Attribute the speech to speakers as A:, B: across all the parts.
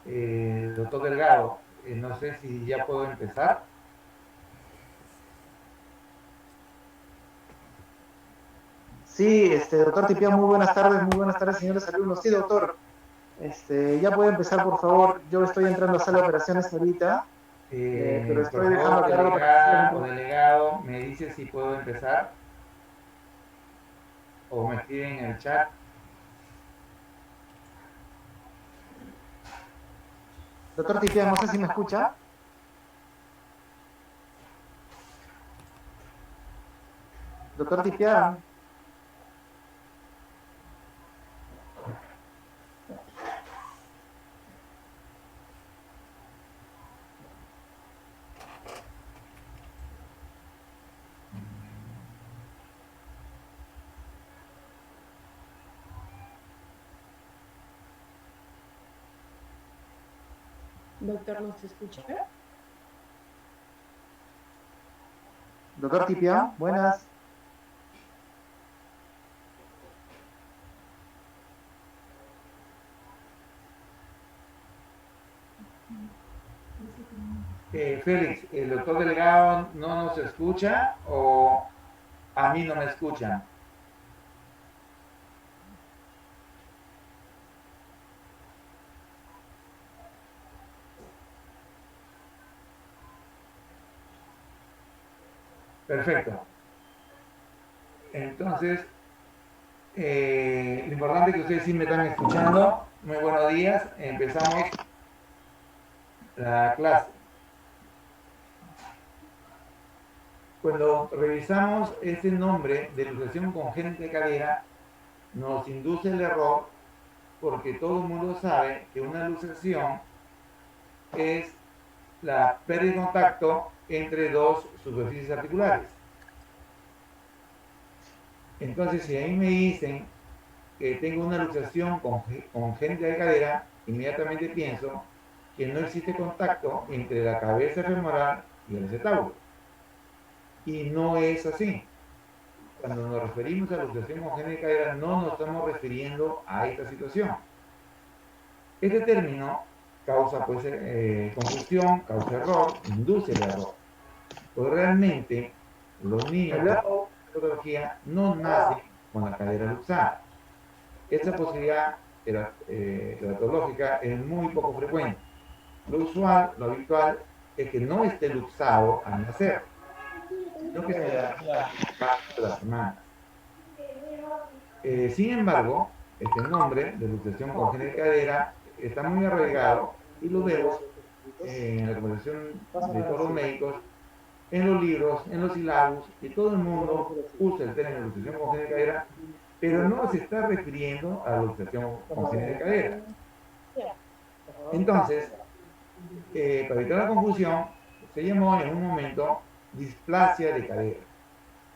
A: Doctor Delgado, no sé si ya puedo empezar.
B: Sí, doctor Tipia, muy buenas tardes, señores alumnos. Sí, doctor, ya puede empezar, por favor. Yo estoy entrando a sala de operaciones ahorita, pero
A: Por
B: estoy dejando
A: favor,
B: a cargo para que sigan
A: delegada o
B: entrando.
A: delegado, me dice si puedo empezar o me escriben en el chat.
B: Doctor Tipia, no sé si me escucha. Doctor Tipia,
C: Doctor, ¿nos escucha?
B: doctor Tipia, buenas.
A: Félix, ¿el doctor Delgado no nos escucha o a mí no me escuchan? Perfecto. Entonces, lo importante es que ustedes sí me están escuchando. Muy buenos días. Empezamos la clase. Cuando revisamos este nombre de luxación congénita de cadera, nos induce el error porque todo el mundo sabe que una luxación es la pérdida de contacto entre dos superficies articulares. Entonces, si a mí me dicen que tengo una luxación congénita de cadera, inmediatamente pienso que no existe contacto entre la cabeza femoral y el acetábulo. Y no es así. Cuando nos referimos a luxación congénita de cadera, no nos estamos refiriendo a esta situación. Este término causa pues, confusión, causa error, induce el error. Pues realmente los niños con
B: Hello.
A: patología no nacen con la cadera luxada. Esta posibilidad teratológica es muy poco frecuente. Lo usual, lo habitual, es que no esté luxado al nacer, sino que se desarrolla con el paso de las semanas. Sin embargo, este nombre de luxación congénita de cadera está muy arraigado y lo vemos en la conversación de todos los médicos, en los libros, en los sílabos, y todo el mundo usa el término luxación congénita de cadera, pero no se está refiriendo a la luxación congénita de cadera. Entonces, para evitar la confusión, se llamó en un momento displasia de cadera.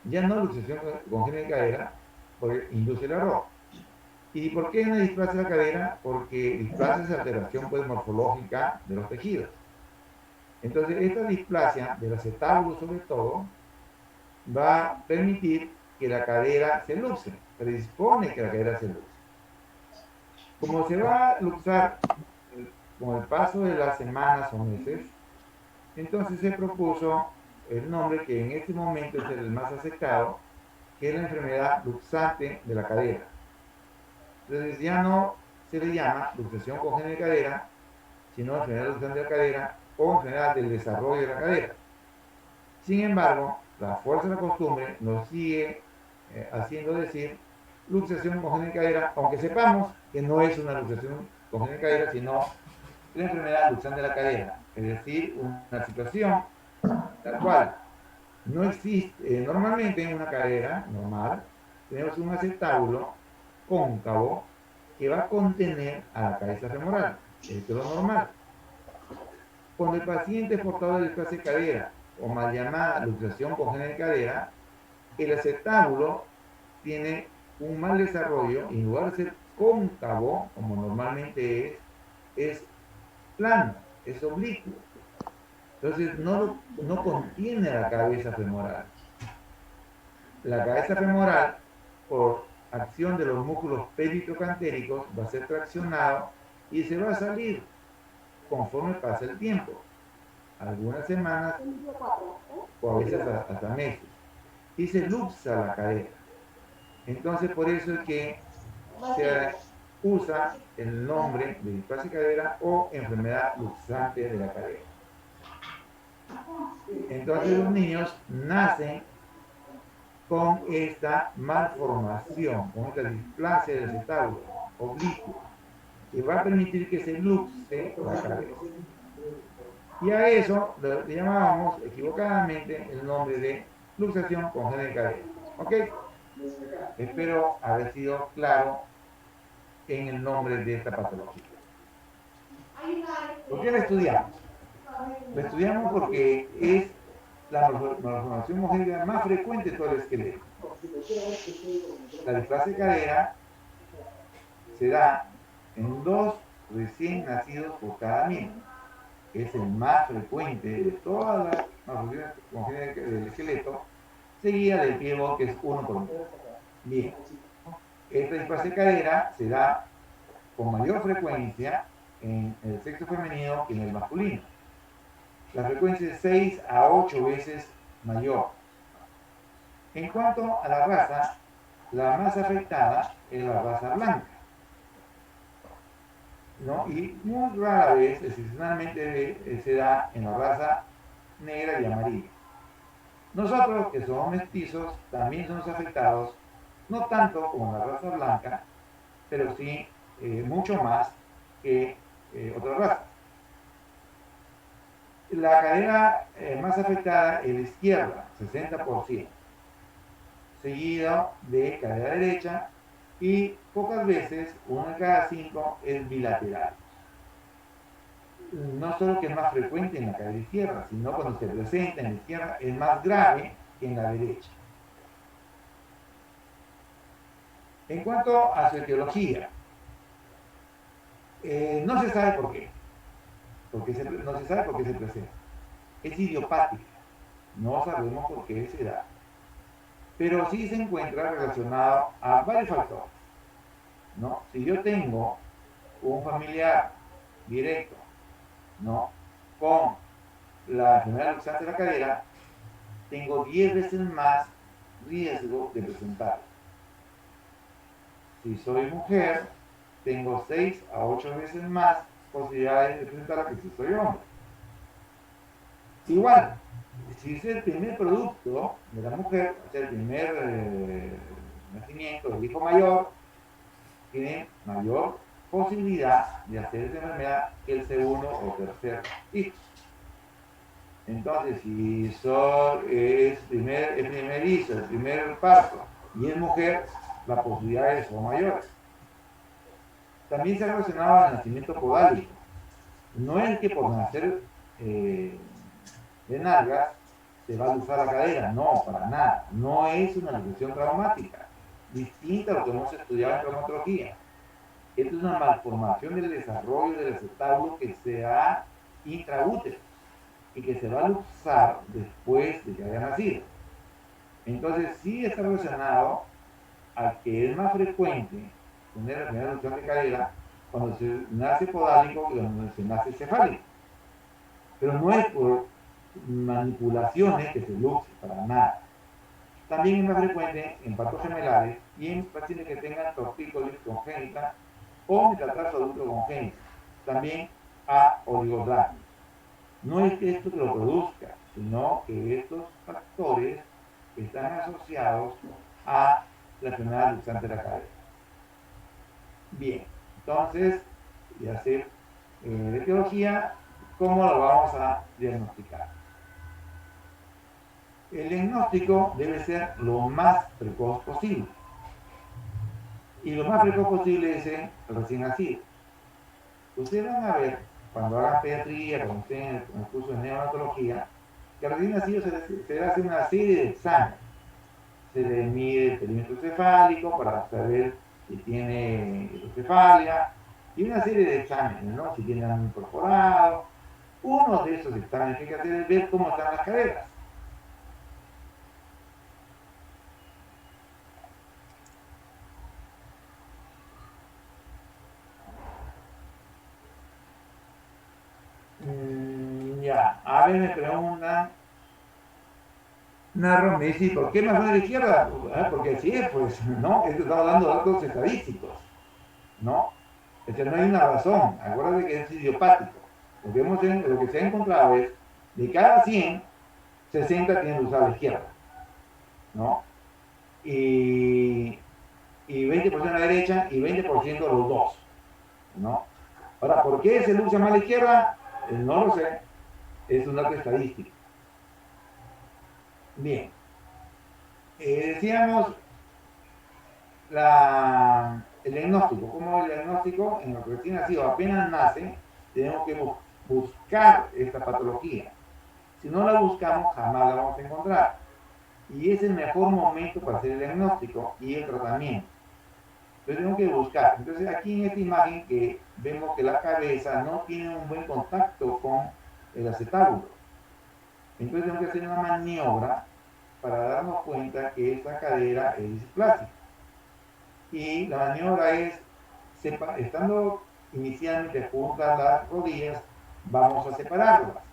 A: Ya no luxación congénita de cadera, porque induce el error. ¿Y por qué una displasia de la cadera? Porque displasia es alteración pues, morfológica de los tejidos. Entonces, esta displasia del acetábulo sobre todo va a permitir que la cadera se luxe, predispone que la cadera se luxe. Como se va a luxar con el paso de las semanas o meses, entonces se propuso el nombre que en este momento es el más aceptado, que es la enfermedad luxante de la cadera. Entonces ya no se le llama luxación congénita de cadera, sino enfermedad luxante de la cadera o enfermedad del desarrollo de la cadera. Sin embargo, la fuerza de la costumbre nos sigue haciendo decir luxación congénita de cadera, aunque sepamos que no es una luxación congénita de cadera, sino la enfermedad luxante de la cadera, es decir, una situación tal cual no existe. Normalmente en una cadera normal tenemos un acetábulo cóncavo que va a contener a la cabeza femoral. Esto es lo normal. Cuando el paciente es portador de displasia de cadera o mal llamada luxación congénita de cadera, el acetábulo tiene un mal desarrollo y en lugar de ser cóncavo, como normalmente es plano, es oblicuo. Entonces no contiene la cabeza femoral. La cabeza femoral, por acción de los músculos pélvico-cantéricos, va a ser traccionado y se va a salir. conforme pasa el tiempo, algunas semanas o a veces hasta meses, y se luxa la cadera. Entonces, por eso es que se usa el nombre de displasia de cadera o enfermedad luxante de la cadera. Entonces, los niños nacen con esta malformación, con esta displasia del acetábulo oblicuo, que va a permitir que se luxe la cabeza. Y a eso le llamábamos equivocadamente el nombre de luxación congénita de cadera. ¿Ok? Espero haber sido claro en el nombre de esta patología. ¿Por qué la estudiamos? La estudiamos porque es la malformación congénita más frecuente de todo el esqueleto. La displasia de cadera se da en 2 recién nacidos por cada 1000. Es el más frecuente de todas las malformaciones congénitas del esqueleto, seguida del pie bobo, que es 1 por 1000. Bien, esta displasia de cadera se da con mayor frecuencia en el sexo femenino que en el masculino. La frecuencia es 6 a 8 veces mayor. En cuanto a la raza, la más afectada es la raza blanca, ¿no? Y muy rara vez, excepcionalmente, se da en la raza negra y amarilla. Nosotros, que somos mestizos, también somos afectados, no tanto como la raza blanca, pero sí mucho más que otras razas. La cadera más afectada es la izquierda, 60%, seguido de cadera derecha, y pocas veces, 1 de cada 5, es bilateral. No solo que es más frecuente en la cadera izquierda, sino cuando se presenta en la izquierda es más grave que en la derecha. En cuanto a su etiología, no se sabe por qué. No se sabe por qué se presenta. Es idiopática. No sabemos por qué se da. Pero sí se encuentra relacionado a varios factores, ¿no? Si yo tengo un familiar directo, ¿no?, con la enfermedad luxante de la cadera, tengo 10 veces más riesgo de presentarlo. Si soy mujer, tengo 6 a 8 veces más posibilidades de presentarla que si soy hombre. Igual, si es el primer producto de la mujer, o sea, el primer nacimiento del hijo mayor, tiene mayor posibilidad de hacer esa enfermedad que el segundo o tercer hijo. Entonces, si es el primer hijo, el primer parto, y es mujer, las posibilidades son mayores. También se ha relacionado al nacimiento podálico. No es que por nacer de nalgas se va a luxar la cadera, no, para nada. No es una luxación traumática, distinta a lo que hemos estudiado en traumatología. Esta es una malformación del desarrollo del acetábulo que se da intraútero y que se va a luxar después de que haya nacido. Entonces sí está relacionado a que es más frecuente tener la primera luxación de cadera cuando se nace podálico que cuando se nace cefálico. Pero no es por manipulaciones que se luxe, para nada. También es más frecuente en partos gemelares y en pacientes que tengan tortícolis congénita o metatarso adulto congénito, también a oligodactia. No es que esto que lo produzca, sino que estos factores están asociados a la enfermedad luxante de la cadera. Bien, entonces, ya sé de etiología, ¿cómo lo vamos a diagnosticar? El diagnóstico debe ser lo más precoz posible. Y lo más precoz posible es el recién nacido. Ustedes van a ver, cuando hagan pediatría, cuando estén en el curso de neonatología, que al recién nacido se le hace una serie de exámenes. Se le mide el perímetro cefálico para saber si tiene hidrocefalia, y una serie de exámenes, ¿no? Si tiene algo incorporado. Uno de esos exámenes que hay que hacer es ver cómo están las caderas. Ya, a ver, me preguntan, Narro me dice, ¿por qué más va a la izquierda? Porque así es, pues, ¿no? Esto estamos dando datos estadísticos, ¿no? No hay una razón, acuérdate que es idiopático. Lo que se ha encontrado es, de cada 100, 60 tienen que usar a la izquierda, ¿no? Y, y 20% a la derecha y 20% los dos, ¿no? Ahora, ¿por qué se usa más a la izquierda? No lo sé, es un dato estadístico. Bien, decíamos el diagnóstico. Como el diagnóstico en el recién nacido apenas nace, tenemos que buscar esta patología. Si no la buscamos, jamás la vamos a encontrar. Y es el mejor momento para hacer el diagnóstico y el tratamiento. Entonces tenemos que buscar. Entonces aquí en esta imagen que vemos que la cabeza no tiene un buen contacto con el acetábulo. Entonces tenemos que hacer una maniobra para darnos cuenta que esta cadera es displásica. Y la maniobra es, estando inicialmente juntas las rodillas, vamos a separarlas.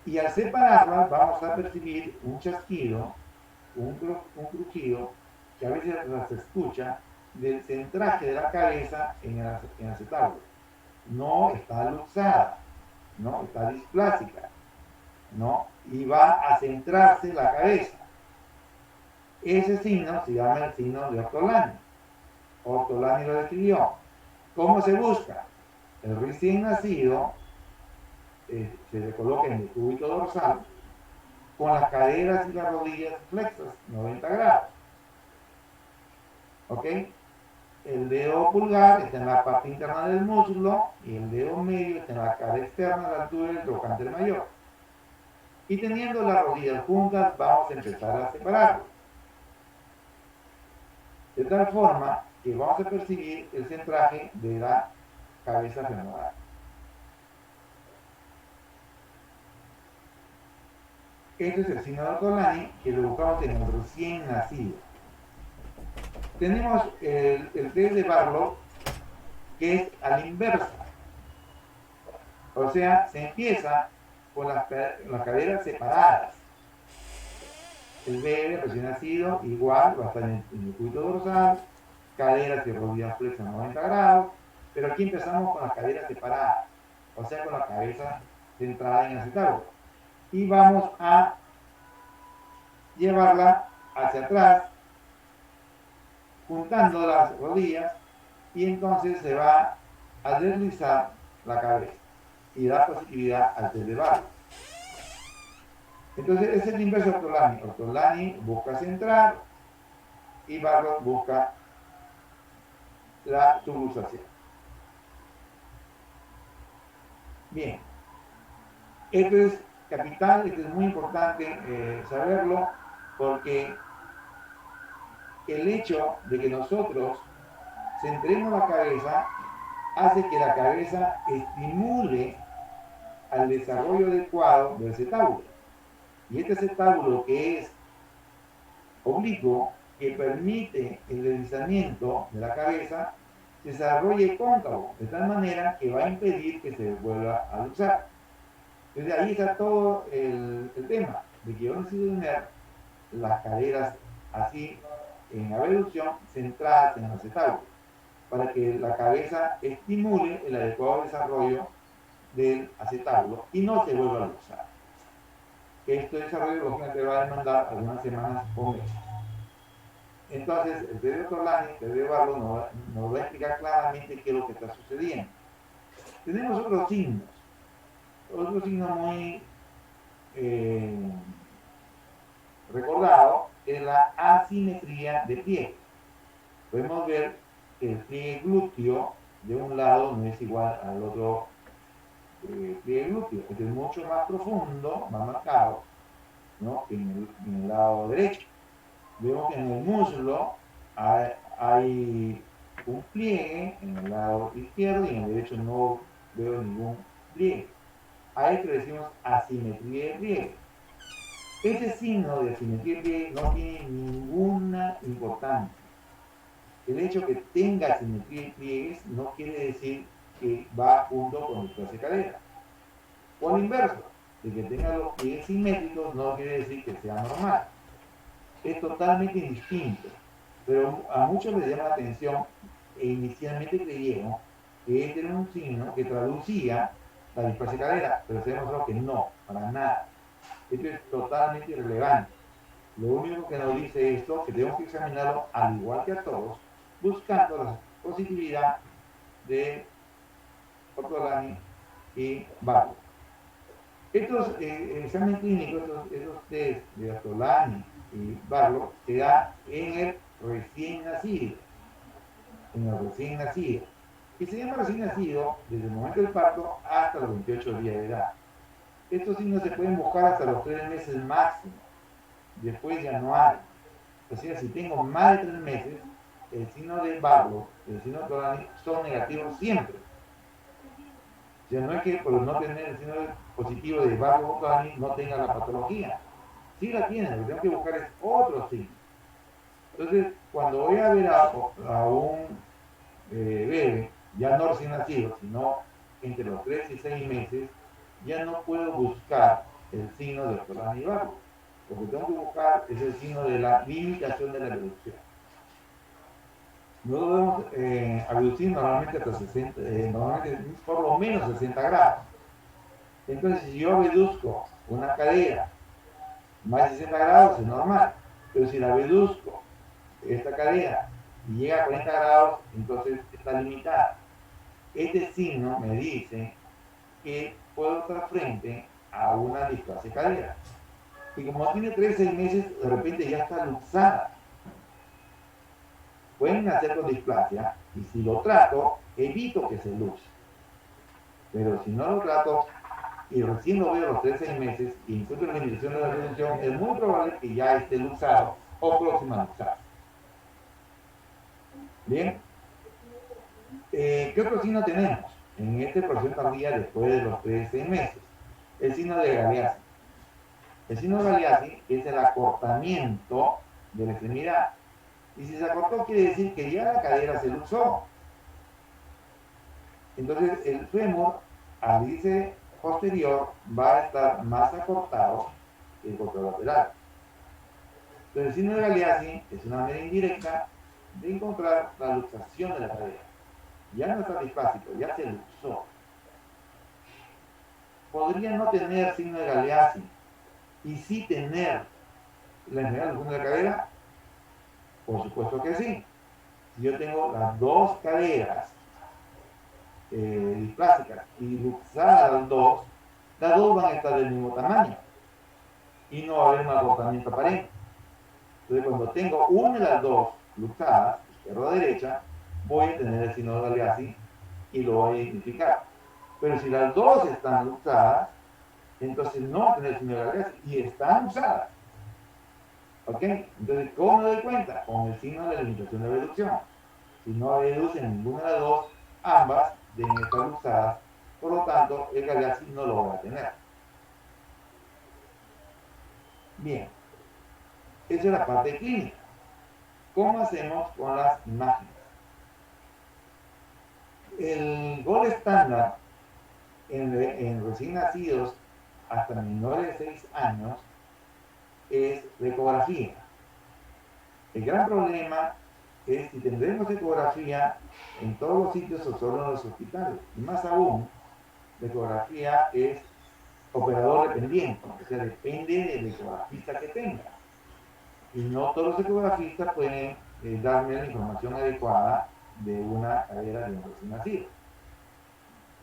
A: Y al separarlas vamos a percibir un chasquido, un crujido, que a veces se escucha del centraje de la cabeza en el acetábulo. No está luxada, no está displásica, ¿no? Y va a centrarse la cabeza. Ese signo se llama el signo de Ortolani. Ortolani lo describió. ¿Cómo se busca? El recién nacido se le coloca en el cúbito dorsal con las caderas y las rodillas flexas, 90 grados. ¿Ok? El dedo pulgar está en la parte interna del muslo y el dedo medio está en la cara externa a la altura del trocánter mayor. Y teniendo las rodillas juntas, vamos a empezar a separarlo. De tal forma que vamos a percibir el centraje de la cabeza femoral. Este es el signo de Ortolani, que lo buscamos en el recién nacido. Tenemos el test de Barlow, que es a la inversa. O sea, se empieza con las caderas separadas. El bebé recién nacido igual va a estar en el cúbito dorsal, caderas y rodillas flexas a 90 grados, pero aquí empezamos con las caderas separadas, o sea, con la cabeza centrada en el acetábulo. Y vamos a llevarla hacia atrás, juntando las rodillas, y entonces se va a deslizar la cabeza y da positividad al test de Barlow. Entonces, ese es el inverso de Ortolani. Ortolani busca centrar y Barlow busca la subluxación. Bien, esto es capital, esto es muy importante saberlo, porque el hecho de que nosotros centremos la cabeza hace que la cabeza estimule al desarrollo adecuado del acetábulo. Y este acetábulo, que es oblicuo, que permite el deslizamiento de la cabeza, se desarrolle cóncavo, de tal manera que va a impedir que se vuelva a luxar. Entonces ahí está todo el tema, de que yo necesito tener las caderas así, en abducción, centradas en el acetábulo, para que la cabeza estimule el adecuado desarrollo del acetábulo y no se vuelva a luxar. Este desarrollo lógicamente va a demandar algunas semanas o meses. Entonces, el test de Ortolani, el test de Barlow, nos va a explicar claramente qué es lo que está sucediendo. Tenemos otros signos. Otro signo muy recordado es la asimetría de pliegue. Podemos ver que el pliegue glúteo de un lado no es igual al otro pliegue glúteo. Este es mucho más profundo, más marcado, ¿no?, en el lado derecho. Vemos que en el muslo hay un pliegue en el lado izquierdo y en el derecho no veo ningún pliegue. A esto le decimos asimetría de pliegue. Ese signo de asimetría de pliegue no tiene ninguna importancia. El hecho que tenga asimetría de pliegues no quiere decir que va junto con el clase cadera. O al inverso, de que tenga los pies simétricos no quiere decir que sea normal. Es totalmente indistinto, pero a muchos les llama la atención e inicialmente creyeron que este era un signo que traducía la displasia cadera, pero se demostró que no, para nada. Esto es totalmente irrelevante. Lo único que nos dice esto es que tenemos que examinarlo al igual que a todos, buscando la positividad de Ortolani y Barlow. Estos exámenes clínicos, esos test de Ortolani y Barlow, se da en el recién nacido. En el recién nacido. Y se llama recién nacido desde el momento del parto hasta los 28 días de edad. Estos signos se pueden buscar hasta los 3 meses máximo. Después ya no hay. O sea, si tengo más de 3 meses, el signo de Barlow y el signo de Ortolani son negativos siempre. O sea, no es que por no tener el signo positivo de Barlow o Ortolani no tenga la patología. Sí la tiene, lo que tengo que buscar es otro signo. Entonces, cuando voy a ver a un bebé, ya no recién nacido, sino entre los 3 y 6 meses, ya no puedo buscar el signo de Ortolani y Barlow. Lo que tengo que buscar es el signo de la limitación de la reducción. No debemos abducir normalmente hasta 60, normalmente por lo menos 60 grados. Entonces, si yo reduzco una cadera más de 60 grados es normal, pero si la reduzco esta cadera y llega a 40 grados, entonces está limitada. Este signo me dice que puedo estar frente a una displasia cadera. Y como tiene 13 meses, de repente ya está luxada. Pueden nacer con displasia y si lo trato, evito que se luxe. Pero si no lo trato y recién lo veo a los 13 meses y encuentro la limitación de la reducción, es muy probable que ya esté luxado o próximo a luxar. Bien. ¿Qué otro signo tenemos en este proceso tardía después de los 13 meses? El signo de Galeazzi. El signo de Galeazzi es el acortamiento de la extremidad. Y si se acortó quiere decir que ya la cadera se luxó. Entonces el fémur al irse posterior va a estar más acortado que el contralateral. Entonces el signo de Galeazzi es una manera indirecta de encontrar la luxación de la cadera. Ya no está displásico, ya se luxó. Podría no tener signo de Galeazzi y sí tener la enfermedad del fondo de la cadera. Por supuesto que sí. Si yo tengo las dos caderas displásicas y luxadas las dos van a estar del mismo tamaño y no va a haber un acortamiento aparente. Entonces cuando tengo una de las dos luxadas, izquierda o derecha, voy a tener el signo de Galeazzi y lo voy a identificar. Pero si las dos están luxadas, entonces no voy a tener el signo de Galeazzi y están luxadas. ¿Ok? Entonces, ¿cómo me doy cuenta? Con el signo de limitación de reducción. Si no reducen ninguna de las dos, ambas deben estar luxadas, por lo tanto, el Galeazzi no lo va a tener. Bien, esa es la parte clínica. ¿Cómo hacemos con las imágenes? El gol estándar en recién nacidos hasta menores de 6 años es la ecografía. El gran problema es si tendremos ecografía en todos los sitios o solo en los hospitales. Y más aún, la ecografía es operador dependiente, o sea, depende del ecografista que tenga. Y no todos los ecografistas pueden darme la información adecuada de una cadera de un recién nacido.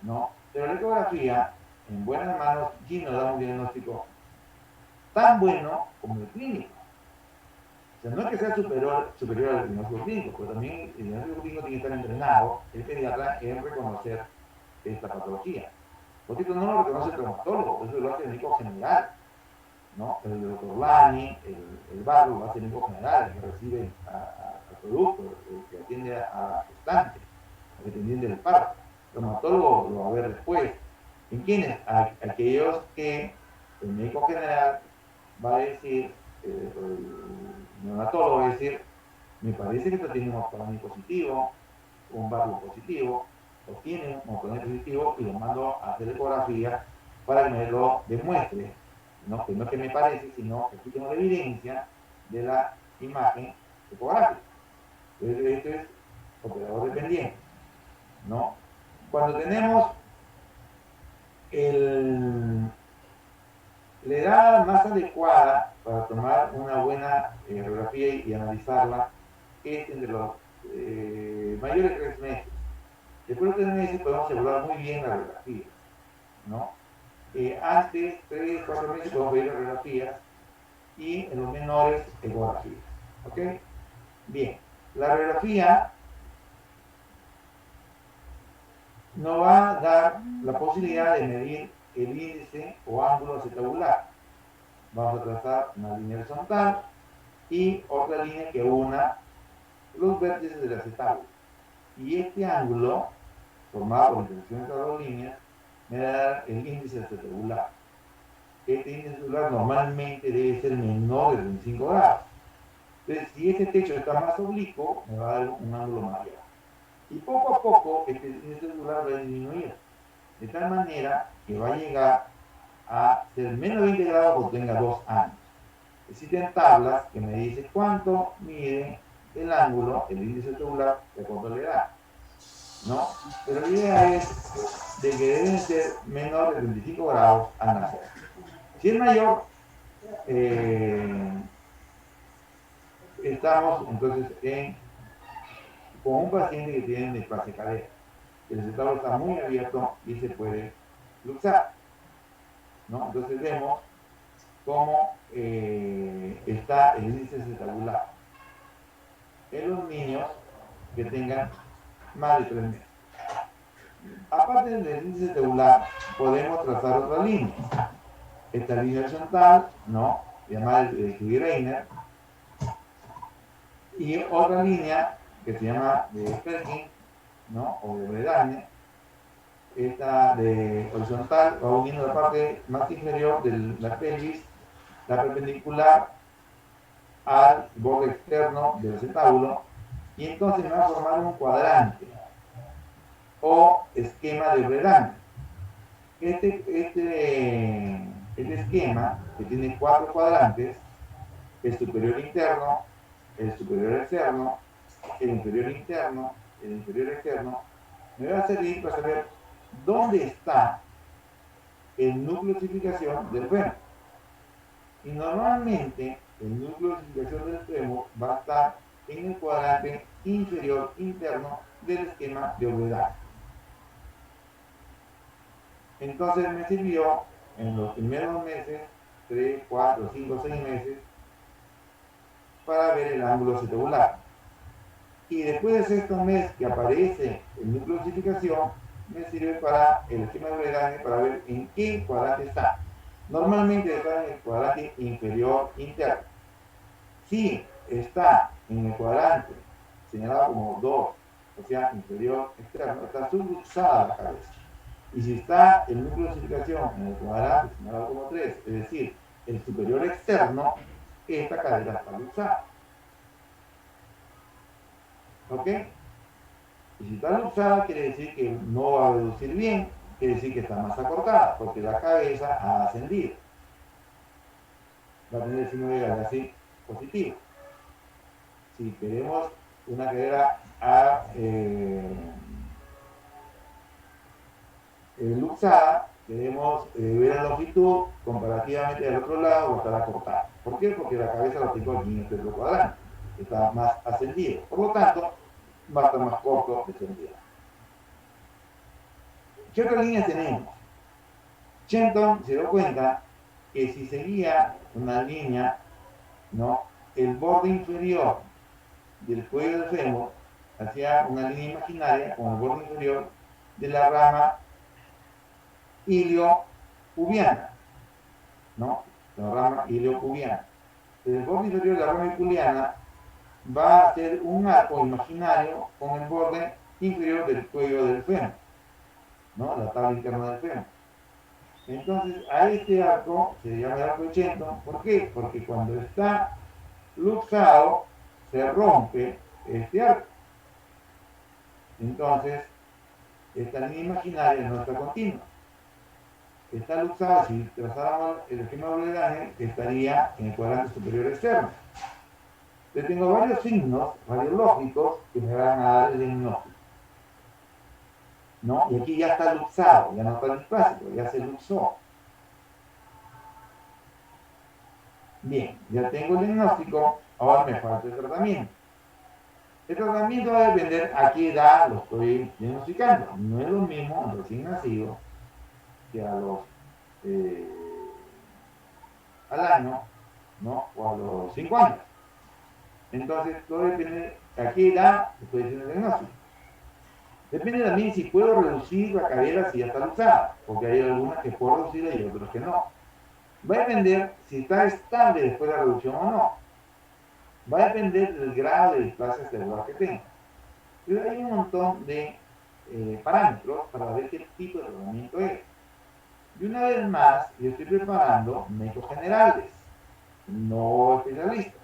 A: ¿No? Pero la ecografía, en buenas manos, sí nos da un diagnóstico tan bueno como el clínico. O sea, no es que sea superior al diagnóstico clínico, pero también el diagnóstico clínico tiene que estar entrenado, el pediatra, en reconocer esta patología. Porque esto no lo reconoce el traumatólogo, eso lo hace el médico general, ¿no? El doctor Lani, el Barlow lo hace el médico general, el que recibe al producto, el que atiende a la gestante, el que atiende el parto. El traumatólogo lo va a ver después. ¿En quiénes? Aquellos que el médico general va a decir, el neonatólogo va a decir, me parece que esto tiene un Ortolani positivo, un Barlow positivo, o tiene un Ortolani positivo y lo mando a hacer ecografía para que me lo demuestre, ¿no? Que no es que me parece, sino que aquí tengo la evidencia de la imagen topográfica. Entonces, esto es operador dependiente, ¿no? Cuando tenemos la edad más adecuada para tomar una buena radiografía y analizarla es entre los mayores de 3 meses. Después de 3 meses podemos evaluar muy bien la radiografía, ¿no? Antes, 3, 4 meses podemos ver radiografías y en los menores ecografías. ¿Ok? Bien, la radiografía nos va a dar la posibilidad de medir el índice o ángulo acetabular. Vamos a trazar una línea horizontal y otra línea que una los vértices del acetábulo. Y este ángulo, formado por la intersección de estas dos líneas, me va a dar el índice acetabular. Este índice acetabular normalmente debe ser menor de 25 grados. Entonces, si este techo está más oblicuo, me va a dar un ángulo mayor. Y poco a poco, este índice acetabular va a disminuir, de tal manera que va a llegar a ser menos de 20 grados cuando tenga 2 años. Existen tablas que me dicen cuánto mide el ángulo, el índice acetabular, de cuánto le da, ¿no? Pero la idea es de que deben ser menor de 25 grados al nacer. Si es mayor, estamos entonces con un paciente que tiene displasia cadera. El acetábulo está muy abierto y se puede luxar, ¿no? Entonces vemos cómo está el índice acetabular en los niños que tengan más de 3 meses. Aparte del índice acetabular, podemos trazar otra línea. Esta línea horizontal, ¿no? Llamada de Greiner, y otra línea que se llama de Perkin, ¿no? O de Bretagne. Esta de horizontal va uniendo la parte más inferior de la pelvis, la perpendicular al borde externo del acetábulo, y entonces me va a formar un cuadrante o esquema de Bretagne. Este esquema, que tiene 4 cuadrantes, el superior interno, el superior externo, el inferior interno, el inferior externo, me va a servir para saber dónde está el núcleo de osificación del fémur. Y normalmente el núcleo de osificación del fémur va a estar en el cuadrante inferior interno del esquema de Ovedad. Entonces me sirvió en los primeros meses, 3, 4, 5, 6 meses, para ver el ángulo acetabular. Y después de sexto mes que aparece el núcleo de osificación, me sirve para el esquema de Bretagne para ver en qué cuadrante está. Normalmente está en el cuadrante inferior interno. Si está en el cuadrante señalado como 2, o sea, inferior externo, está subluxada la cabeza. Y si está el núcleo de osificación en el cuadrante señalado como 3, es decir, el superior externo, esta cadera está luxada. ¿Ok? Y si está luxada, quiere decir que no va a reducir bien, quiere decir que está más acortada, porque la cabeza ha ascendido. Va a tener el signo de Galeazzi positivo. Si queremos una cadera luxada, queremos ver la longitud comparativamente al otro lado o estar acortada. ¿Por qué? Porque la cabeza la tengo aquí en este otro cuadrante, está más ascendido. Por lo tanto, va a estar más corto de sentido. ¿Qué otras líneas tenemos? Shenton se dio cuenta que si seguía una línea, ¿no? El borde inferior del cuello del fémur hacía una línea imaginaria con el borde inferior de la rama iliopubiana, ¿no? La rama iliopubiana. El borde inferior de la rama iliopubiana va a ser un arco imaginario con el borde inferior del cuello del fémur, ¿no? La tabla interna del fémur. Entonces, a este arco se llama el arco de Shenton. ¿Por qué? Porque cuando está luxado, se rompe este arco. Entonces, esta línea imaginaria no está continua. está luxado, si trazáramos el esquema doble Daniel, estaría en el cuadrante superior externo. Yo tengo varios signos radiológicos que me van a dar el diagnóstico, ¿no? Y aquí ya está luxado, ya no está displásico, ya se luxó. Bien, ya tengo el diagnóstico, ahora me falta el tratamiento. El tratamiento va a depender a qué edad lo estoy diagnosticando. No es lo mismo a un recién nacido que a los al año, ¿no? O a los 5 años. Entonces, todo depende a qué edad estoy haciendo el diagnóstico. Depende también si puedo reducir la cadera si ya está luxada, porque hay algunas que puedo reducir y otras que no. Va a depender si está estable después de la reducción o no. Va a depender del grado de displasia celular que tenga. Pero hay un montón de parámetros para ver qué tipo de tratamiento es. Y una vez más, yo estoy preparando médicos generales, no especialistas.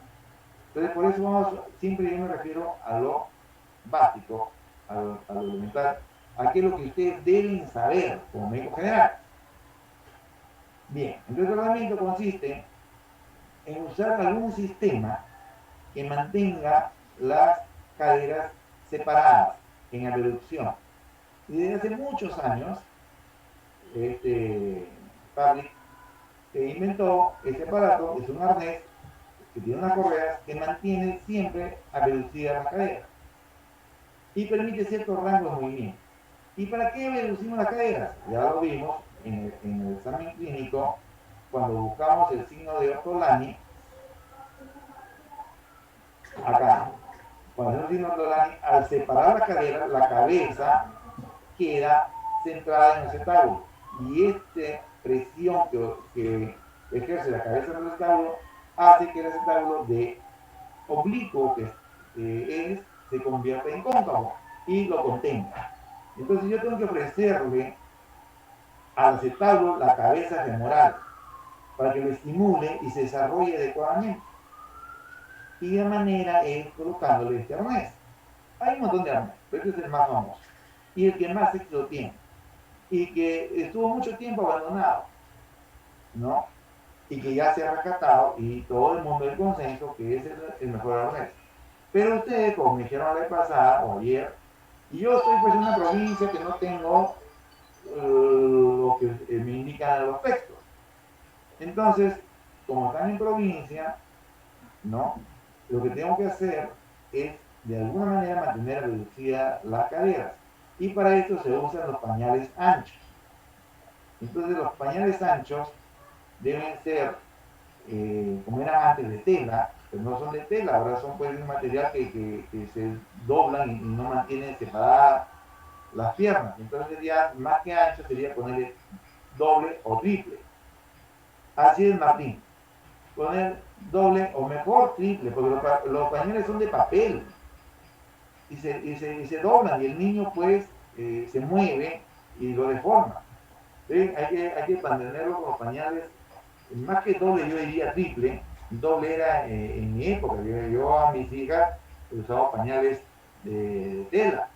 A: Entonces, por eso siempre yo me refiero a lo básico, a lo elemental, a qué es lo que ustedes deben saber como médico general. Bien, entonces el tratamiento consiste en usar algún sistema que mantenga las caderas separadas en abducción. Y desde hace muchos años, Public inventó ese aparato, es un arnés que tiene unas correas que mantiene siempre abducidas las caderas y permite cierto rango de movimiento. ¿Y para qué reducimos las caderas? Ya lo vimos en el examen clínico cuando buscamos el signo de Ortolani. Acá, cuando hacemos el signo de Ortolani, al separar la cadera, la cabeza queda centrada en el acetábulo. Y esta presión que ejerce la cabeza en el acetábulo hace que el acetábulo de oblicuo que es se convierta en cóncavo y lo contenga. Entonces yo tengo que ofrecerle al acetábulo la cabeza femoral para que lo estimule y se desarrolle adecuadamente. Y de manera es colocándole este arnés. Hay un montón de arnés, pero este es el más famoso y el que más éxito tiene y que estuvo mucho tiempo abandonado, ¿no? Y que ya se ha rescatado y todo el mundo del consenso que es el mejor arnés. Pero ustedes, como me dijeron la vez pasada o ayer, y yo estoy pues en una provincia que no tengo lo que me indican los textos. Entonces, como están en provincia, ¿no? Lo que tengo que hacer es de alguna manera mantener reducidas las caderas. Y para esto se usan los pañales anchos. Entonces los pañales anchos deben ser, como eran antes, de tela, pero no son de tela, ahora son pues un material que se doblan y no mantienen separadas las piernas. Entonces sería, más que ancho, sería ponerle doble o triple. Así es, Martín. Poner doble o mejor triple, porque los pañales son de papel y se doblan y el niño pues se mueve y lo deforma. ¿Sí? Hay que mantenerlo con los pañales, más que doble yo diría triple. Doble era en mi época, yo a mis hijas usaba pañales de tela,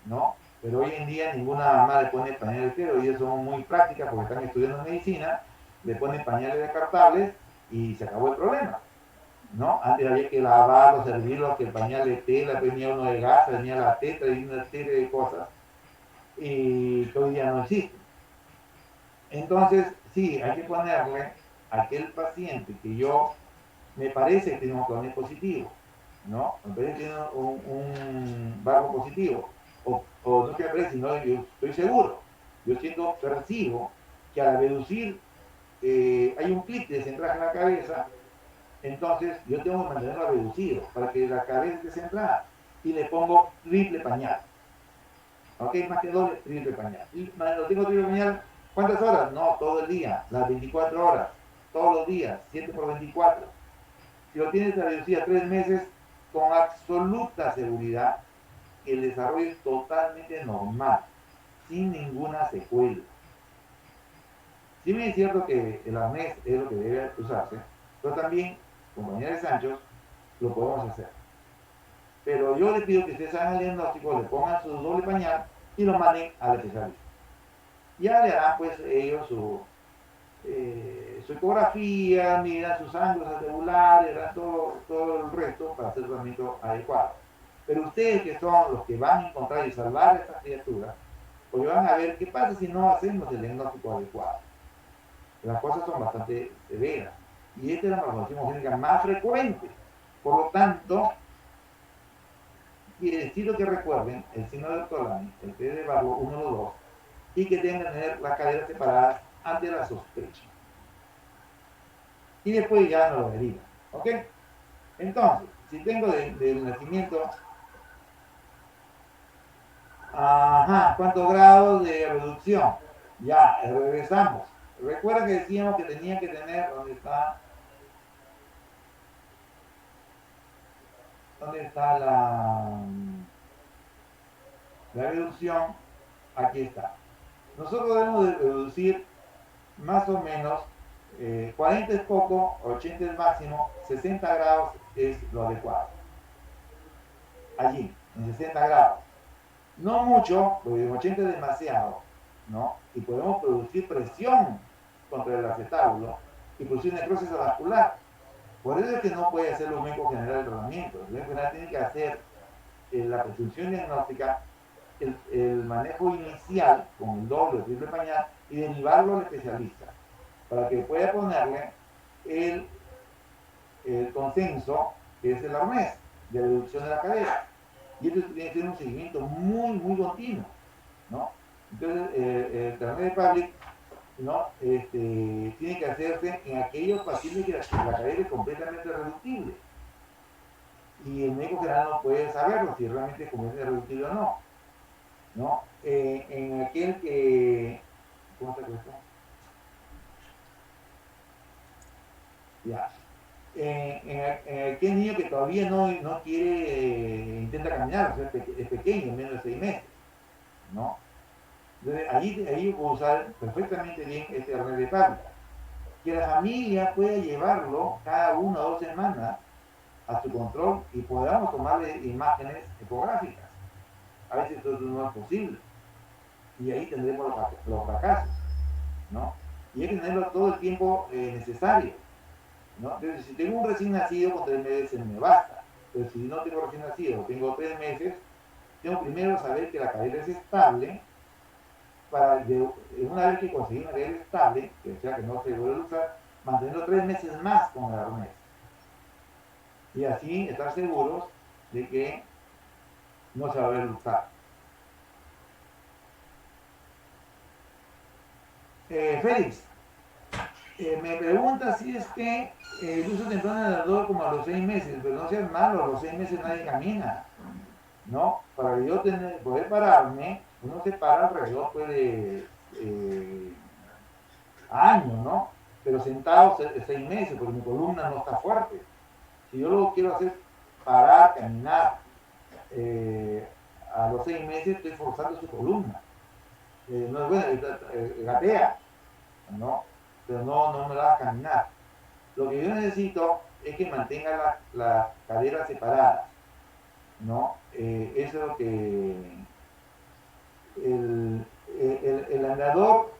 A: ¿no? Pero hoy en día ninguna mamá le pone pañales de tela, y ellos son muy prácticas porque están estudiando medicina, le ponen pañales descartables y se acabó el problema, ¿no? Antes había que lavarlos, servirlos, que el pañal de tela, tenía uno de gas, tenía la teta y una serie de cosas, y que hoy día no existen. Entonces, sí, hay que ponerle a aquel paciente que yo me parece que tiene un clonio positivo, ¿no? Me parece que tiene un barco positivo, o no que me parece, sino yo estoy seguro, yo siento, percibo que al reducir hay un clic de centraje en la cabeza. Entonces yo tengo que mantenerlo reducido para que la cabeza esté centrada y le pongo triple pañal. ¿Ok? Más que doble, triple pañal. Y lo tengo triple pañal, ¿cuántas horas? No, todo el día, las 24 horas, todos los días, 7 por 24. Si lo tienes reducido a 3 meses, con absoluta seguridad, el desarrollo es totalmente normal, sin ninguna secuela. Si bien es cierto que el arnés es lo que debe usarse, pero también con pañales anchos lo podemos hacer. Pero yo les pido que ustedes hagan el diagnóstico, le pongan su doble pañal y lo manden al especialista. Ya le harán pues ellos su ecografía, miran sus ángulos regulares, todo el resto para hacer el tratamiento adecuado. Pero ustedes que son los que van a encontrar y salvar a esta criatura, pues van a ver qué pasa si no hacemos el diagnóstico adecuado. Las cosas son bastante severas. Y esta es la malformación congénita más frecuente. Por lo tanto, necesito que recuerden el signo de Ortolani, el T de Barlow 1 o 2, y que tengan que tener las caderas separadas ante la sospecha. Y después ya no lo deriva. ¿Ok? Entonces, si tengo del nacimiento, ¿cuántos grados de reducción? Ya, regresamos. Recuerda que decíamos que tenía que tener, ¿dónde está la reducción? Aquí está. Nosotros debemos de reducir más o menos 40 es poco, 80 es máximo, 60 grados es lo adecuado. Allí, en 60 grados. No mucho, porque 80 es demasiado, ¿no? Y podemos producir presión contra el acetábulo y producir necrosis vascular. Por eso es que no puede hacer un médico general el tratamiento. El médico general tiene que hacer la prescripción diagnóstica, el manejo inicial con el doble o triple pañal y derivarlo al especialista para que pueda ponerle el consenso, que es el arnés de reducción de la cadera. Y esto tiene que ser un seguimiento muy, muy continuo, ¿no? Entonces, el tratamiento de Pavlik, ¿no? Tiene que hacerse en aquellos pacientes que la cadera es completamente reductible. Y el médico general no puede saberlo si realmente es completamente reductible o no, ¿no? En aquel que... ¿Cómo se cuesta? Ya. En aquel niño que todavía no quiere, intenta caminar, o sea, es pequeño, menos de 6 meses, ¿no? Entonces, ahí puedo usar perfectamente bien este arnés de Pavlik. Que la familia pueda llevarlo cada 1 o 2 semanas a su control y podamos tomarle imágenes ecográficas. A veces eso no es posible. Y ahí tendremos los fracasos, ¿no? Y hay que tenerlo todo el tiempo necesario, ¿no? Entonces, si tengo un recién nacido, con 3 meses me basta. Pero si no tengo recién nacido, tengo 3 meses, tengo primero saber que la cadera es estable, para una vez que conseguí una cadera estable, que sea que no se vuelva a usar, mantenerlo 3 meses más con el arnés. Y así estar seguros de que no se va a volver a usar. Félix, me pregunta si es que el uso temprano del andador como a los 6 meses, pero no seas malo, a los 6 meses nadie camina, ¿no? Para yo poder pararme, uno se para alrededor pues, de años, ¿no? Pero sentado 6 meses, porque mi columna no está fuerte. Si yo lo quiero hacer parar, caminar, a los 6 meses estoy forzando su columna. No es bueno, gatea, ¿no? Pero no me la va a caminar. Lo que yo necesito es que mantenga las caderas separadas, ¿no? Eso es lo que el andador,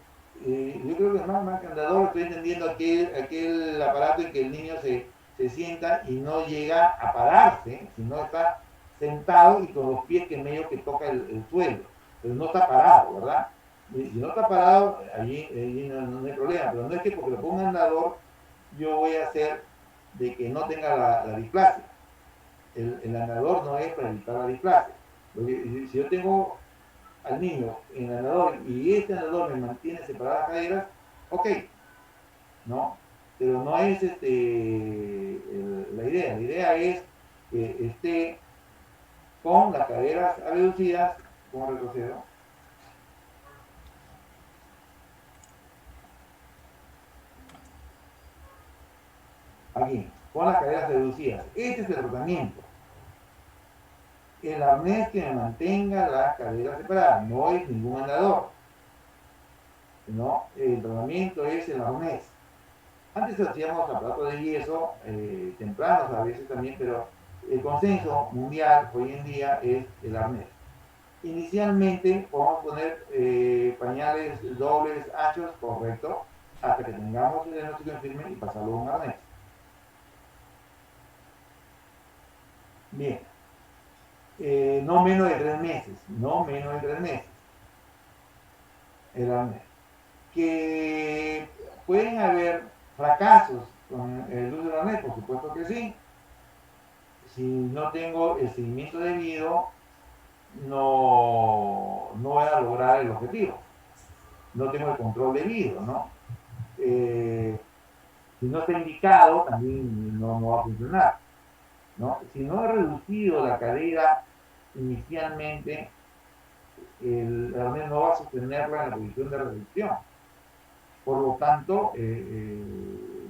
A: yo creo que más que andador estoy entendiendo aquel aparato en que el niño se sienta y no llega a pararse, sino está sentado y con los pies que medio que toca el suelo, pero no está parado, ¿verdad? Y si no está parado, allí no hay problema, pero no es que porque lo ponga andador yo voy a hacer de que no tenga la displasia. El andador no es para evitar la displasia. Porque si yo tengo al niño en el andador y este andador me mantiene separadas las caderas, ok, ¿no? Pero no es la idea. La idea es que esté con las caderas reducidas, como retrocedo, aquí, con las caderas reducidas. Este es el tratamiento. El arnés que me mantenga las caderas separadas, no es ningún andador. ¿No? El tratamiento es el arnés. Antes hacíamos aparatos de yeso, tempranos a veces también, pero el consenso mundial hoy en día es el arnés. Inicialmente podemos poner pañales dobles anchos, correcto, hasta que tengamos el diagnóstico en firme y pasarlo a un arnés. Bien, no menos de 3 meses, no menos de 3 meses, el arnés. Que pueden haber fracasos con el uso del arnés, por supuesto que sí. Si no tengo el seguimiento debido, no voy a lograr el objetivo. No tengo el control debido, ¿no? Si no está indicado, también no va a funcionar, ¿no? Si no he reducido la cadera inicialmente, el arnés no va a sostenerla en la posición de reducción. Por lo tanto,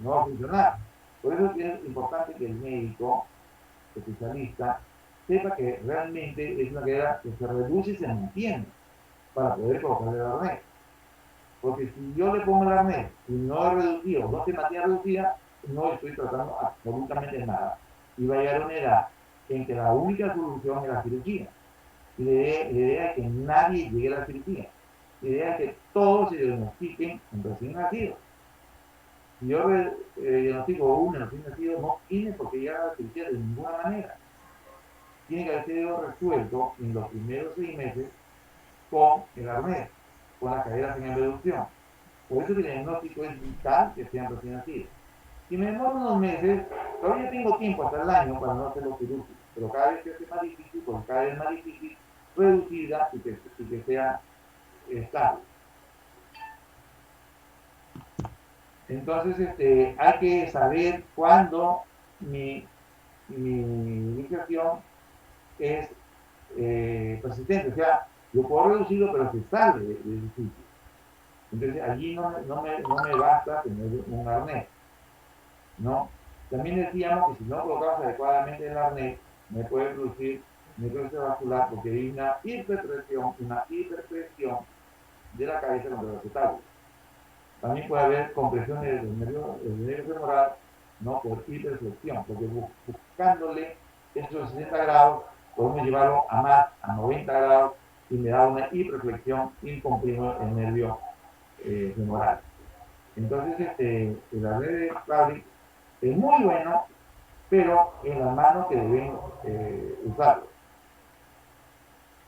A: no va a funcionar. Por eso es importante que el médico especialista sepa que realmente es una cadera que se reduce y se mantiene para poder colocar el arnés. Porque si yo le pongo el arnés y no es reducido, no se mantiene reducida, no estoy tratando absolutamente nada. Y va a llegar una edad en que la única solución es la cirugía. Y la idea es que nadie llegue a la cirugía. La idea es que todos se diagnostiquen en recién nacidos. Si yo diagnostico un recién nacido, no tiene por qué llegar a la cirugía de ninguna manera. Tiene que haber sido resuelto en los primeros 6 meses con el arnés, con las caderas en reducción. Por eso que el diagnóstico es vital que sean recién nacidos. Si me demoro unos meses, todavía tengo tiempo hasta el año para no hacerlo quirúrgico, pero cada vez que es más difícil, pues cada vez más difícil, reducida y que sea estable. Entonces, hay que saber cuándo mi iniciación es persistente. O sea, yo puedo reducirlo, pero se sale del sitio. Entonces, allí no me basta tener un arnés, ¿no? También decíamos que si no colocamos adecuadamente el arnés, me puede producir necrosis vascular porque hay una hiperpresión de la cabeza contra los acetábulos. También puede haber compresión del nervio femoral, ¿no? Por hiperflexión, porque buscándole esos 60 grados, podemos llevarlo a más, a 90 grados, y me da una hiperflexión y comprimo el nervio femoral. Entonces, el arnés de Fabry es muy bueno, pero en las manos que deben usarlo.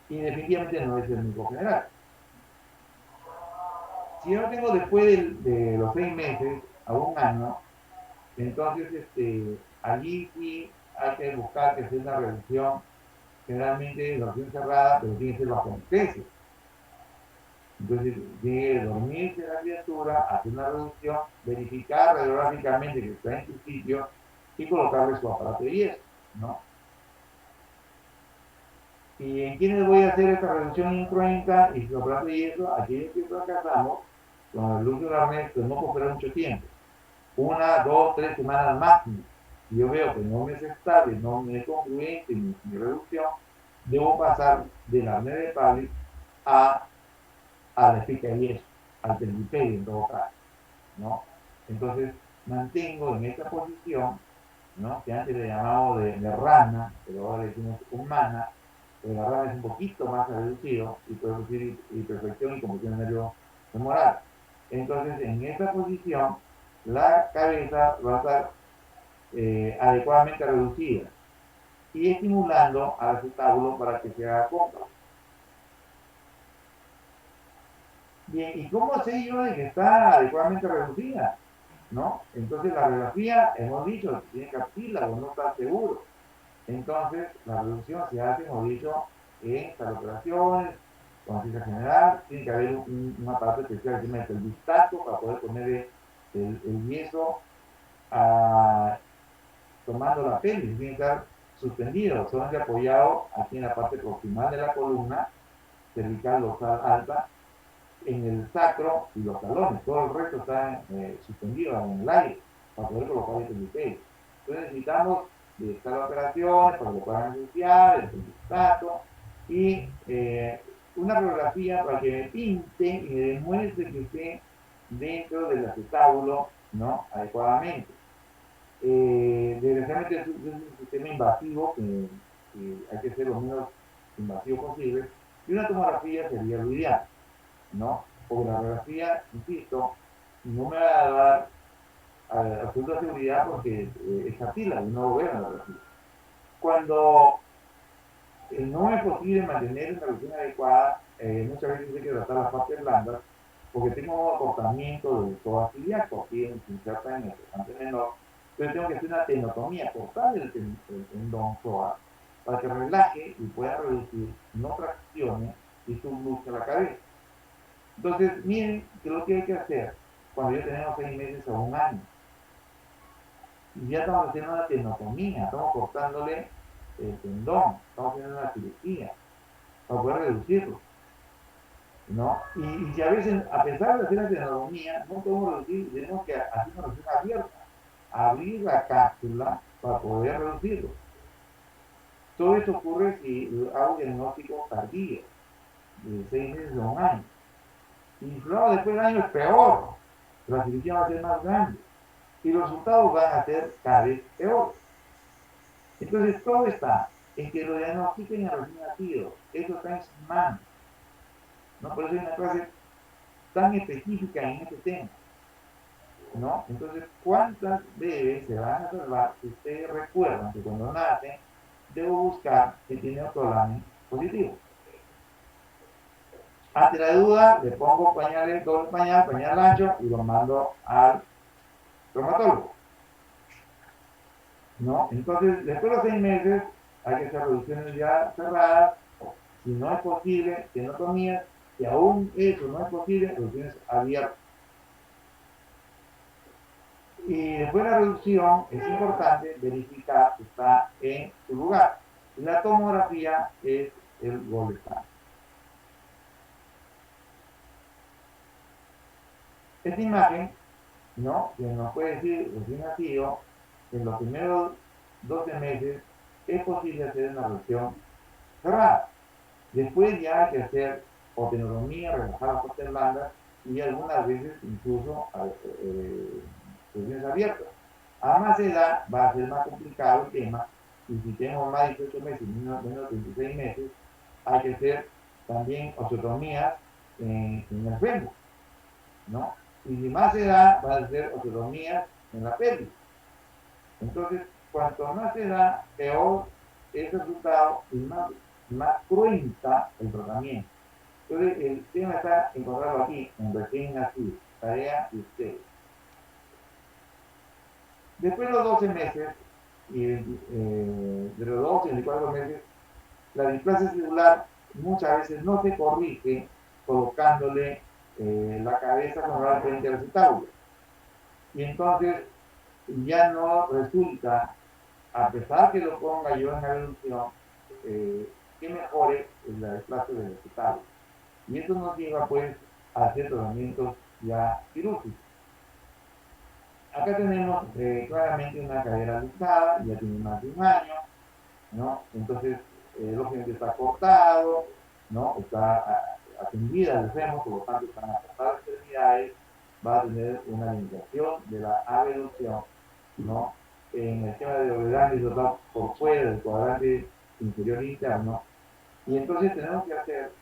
A: Y definitivamente no es el único general. Si yo lo tengo después de los 6 meses a un año, entonces allí sí hay que buscar que sea una reducción, generalmente reducción cerrada, pero tiene que ser bajo anestesia. Entonces, de dormirse la criatura, hacer una reducción, verificar radiográficamente que está en su sitio y colocarle su aparato de yeso, ¿no? ¿Y en quiénes voy a hacer esta reducción incruenta y su aparato de yeso? Aquellos que fracasamos con el uso del arnés, pues no puedo esperar mucho tiempo. 1, 2, 3 semanas máximo. Si yo veo que no me es estable, no me es congruente mi reducción, debo pasar del arnés de Fabry a la espica de yeso, al terlipedio en todo caso, ¿no? Entonces, mantengo en esta posición, ¿no? Que antes le llamamos de rana, pero ahora le decimos humana, porque la rana es un poquito más reducido y puede producir hiperflexión y compresión del nervio femoral. Entonces, en esta posición, la cabeza va a estar adecuadamente reducida y estimulando al acetábulo para que se haga compra. Bien, ¿y cómo sé yo de que está adecuadamente reducida? ¿No? Entonces la radiografía, hemos dicho, tiene cartílago, no está seguro. Entonces la reducción se hace, hemos dicho, en las operaciones, con anestesia general, tiene que haber un aparato especial que se mete el distaco para poder poner el yeso tomando la pelvis, tiene que estar suspendido, solamente apoyado aquí en la parte proximal de la columna, cervical, dorsal alta, en el sacro y los talones. Todo el resto está suspendido en el aire para poder colocar el pelvis. Entonces necesitamos de estas operaciones para que puedan anunciar el pelvistato y una radiografía para que me pinte y me demuestre que esté dentro del acetábulo, ¿no? Adecuadamente. Desgraciadamente es un sistema invasivo que hay que ser lo menos invasivo posible, y una tomografía sería lo ideal, ¿no? Porque la radiografía, insisto, no me va a dar absoluta seguridad porque es cartílago y no lo veo en la radiografía. Cuando no es posible mantener una rutina adecuada, muchas veces hay que tratar las partes blandas porque tengo un acortamiento del psoas ciliaco aquí en inserta en el trasplante menor. Entonces tengo que hacer una tenotomía, cortar el tendón psoas para que relaje y pueda reducir, no traccione y subluxe la cabeza. Entonces, miren qué es lo que hay que hacer cuando ya tenemos 6 meses o un año. Y ya estamos haciendo una tenotomía, estamos cortándole el tendón, estamos haciendo una cirugía para poder reducirlo, ¿no? Y si a veces, a pesar de hacer la tenotomía, no podemos reducir, tenemos que hacer una reducción abierta, abrir la cápsula para poder reducirlo. Todo esto ocurre si hago diagnóstico tardío, de 6 meses o un año. Y luego después del año es peor, la cirugía va a ser más grande y los resultados van a ser cada vez peores. Entonces todo está en que lo diagnostiquen a recién nacido, eso está en sus manos. ¿No? Por eso hay una clase tan específica en este tema, ¿no? Entonces, ¿cuántas bebés se van a salvar si ustedes recuerdan que cuando nacen debo buscar que tiene autolame positivo? Ante la duda, le pongo pañales, doble pañal, pañal ancho y lo mando al traumatólogo, ¿no? Entonces, después de los 6 meses, hay que hacer reducciones ya cerradas. Si no es posible, tenotomías. Si aún eso no es posible, reducciones abiertas. Y después de la reducción, es importante verificar que está en su lugar. Y la tomografía es el gold standard. Esta imagen, ¿no? Que nos puede decir recién nacido, en los primeros 12 meses es posible hacer una reducción cerrada. Después ya hay que hacer otenotomía, relajar las partes blandas y algunas veces incluso reducciones abiertas. A más edad va a ser más complicado el tema y si tenemos más de 18 meses y menos de 26 meses, hay que hacer también osteotomías en el fémur, ¿no? Y si más edad va a ser osteotomías en la pelvis. Entonces, cuanto más edad, peor es el resultado y más cruenta el tratamiento. Entonces, el tema está encontrado aquí, en recién nacido, tarea de ustedes. Después de los 12 meses, de los 12 y 24 meses, la displasia celular muchas veces no se corrige colocándole la cabeza con frente al acetábulo. Y entonces ya no resulta, a pesar que lo ponga yo en la reducción, que mejore la displasia del acetábulo. Y esto nos lleva pues a hacer tratamientos ya quirúrgicos. Acá tenemos claramente una cadera luxada, ya tiene más de un año, ¿no? Entonces, lógicamente está cortado, ¿no? Está atendida al fémur, por lo tanto están acortadas las extremidades, va a tener una limitación de la abducción, ¿no? En el esquema de Orledani está por fuera del cuadrante inferior interno, y entonces tenemos que hacer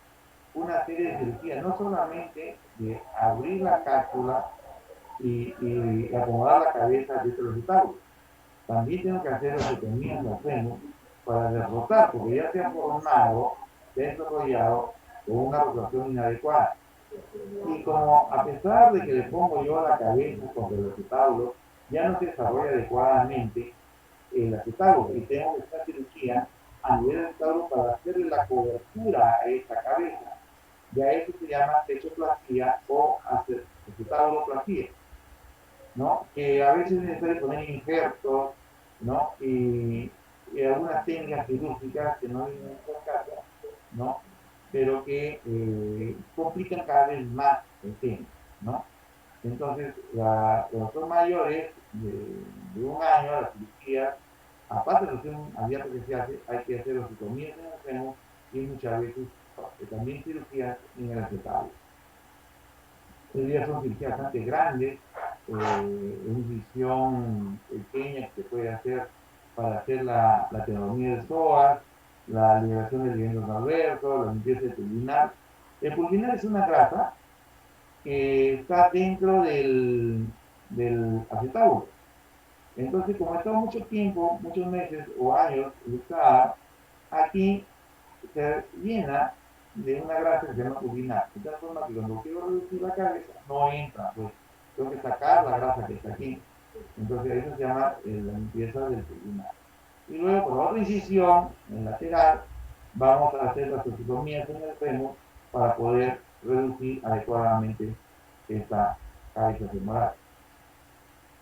A: una serie de cirugías, no solamente de abrir la cápsula y acomodar la cabeza dentro del acetábulo. También tengo que hacer lo que tenían los fémur para derrotar, porque ya se ha formado, se ha desarrollado con una rotación inadecuada. Y como a pesar de que le pongo yo la cabeza sobre el acetábulo, ya no se desarrolla adecuadamente el acetábulo y tengo que hacer cirugía a nivel del acetábulo para hacerle la cobertura a esta cabeza. Ya eso se llama techoplastia o acetabuloplastia, ¿no? Que a veces es necesario poner injertos, ¿no? Y algunas técnicas quirúrgicas que no vienen en estos casos, ¿no? Pero que complican cada vez más el tema, ¿no? Entonces, los son mayores de un año, la cirugía, aparte de la opción abierta que se hace, hay que hacer osteotomías en el seno y muchas veces también cirugías en el acetábulo. Hoy día son cirugías bastante grandes, una incisión pequeña que se puede hacer para hacer la tenotomía del psoas, la liberación del ligamento transverso, la limpieza del pulvinar. El pulvinar es una grasa está dentro del acetábulo. Entonces, como está mucho tiempo, muchos meses o años luxada, aquí se llena de una grasa que se llama purina, de tal forma que cuando quiero reducir la cabeza, no entra, pues tengo que sacar la grasa que está aquí. Entonces, eso se llama la limpieza del purina. Y luego, con otra incisión en lateral, vamos a hacer las osteotomías en el fémur para poder reducir adecuadamente esta cabeza femoral.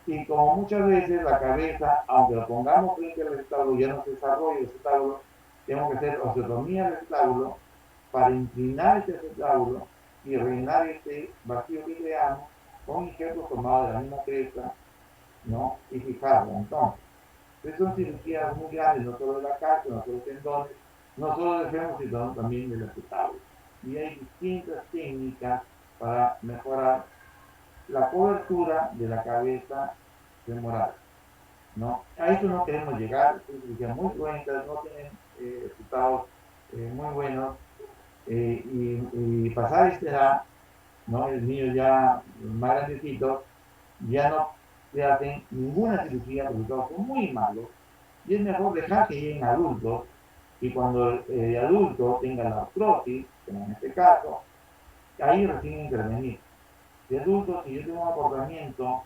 A: Y como muchas veces la cabeza, aunque lo pongamos frente al estábulo, ya no se desarrolla el estábulo, tenemos que hacer osteotomía del estábulo para inclinar este estábulo y rellenar este vacío que creamos con injertos tomados de la misma cresta, ¿no? Y fijarlo. Entonces, son cirugías muy grandes, no solo de la carne, no solo de tendones, no solo de fémur, sino también del estábulo. Y hay distintas técnicas para mejorar la cobertura de la cabeza femoral, ¿no? A eso no queremos llegar, son cirugías muy cruentas, no tienen resultados muy buenos, y pasar esta edad, ¿no? El niño ya más grandecito, ya no le hacen ninguna cirugía, los resultados son muy malos, y es mejor dejar que lleguen adultos, y cuando el adulto tenga la artrosis, como en este caso, ahí recién intervenir. De adulto, si yo tengo un acortamiento,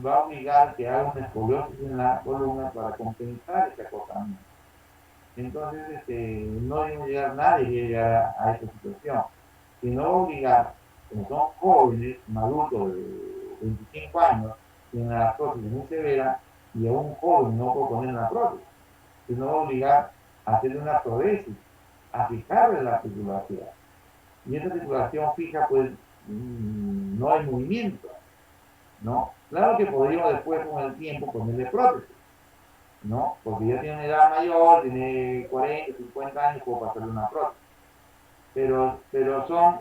A: va a obligar que haga una escoliosis en la columna para compensar ese acortamiento. Entonces, no debe llegar nadie a llegar a esta situación, sino obligar, como son jóvenes, un adulto de 25 años, tiene una artrosis muy severa, y a un joven no puedo poner una prótesis, sino obligar a hacerle una protesis, a fijarle la articulación. Y esa articulación fija, pues, no hay movimiento, ¿no? Claro que podríamos después con el tiempo ponerle prótesis, ¿no? Porque ya tiene una edad mayor, tiene 40, 50 años, puedo pasarle una prótesis. Pero son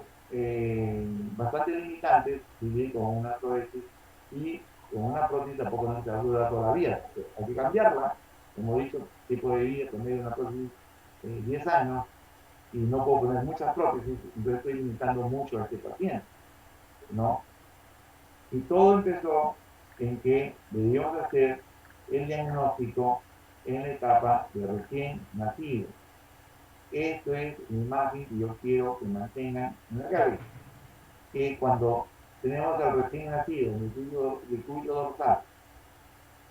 A: bastante limitantes vivir con una prótesis, y con una prótesis tampoco nos va a durar toda la vida. Hay que cambiarla, como he dicho, tipo de vida, poner una prótesis 10 años, y no puedo poner muchas prótesis, entonces estoy limitando mucho a este paciente, ¿no? Y todo empezó en que debíamos hacer el diagnóstico en la etapa de recién nacido. Esto es la imagen que yo quiero que mantengan en la cabeza. Que cuando tenemos al recién nacido en el cúbito dorsal,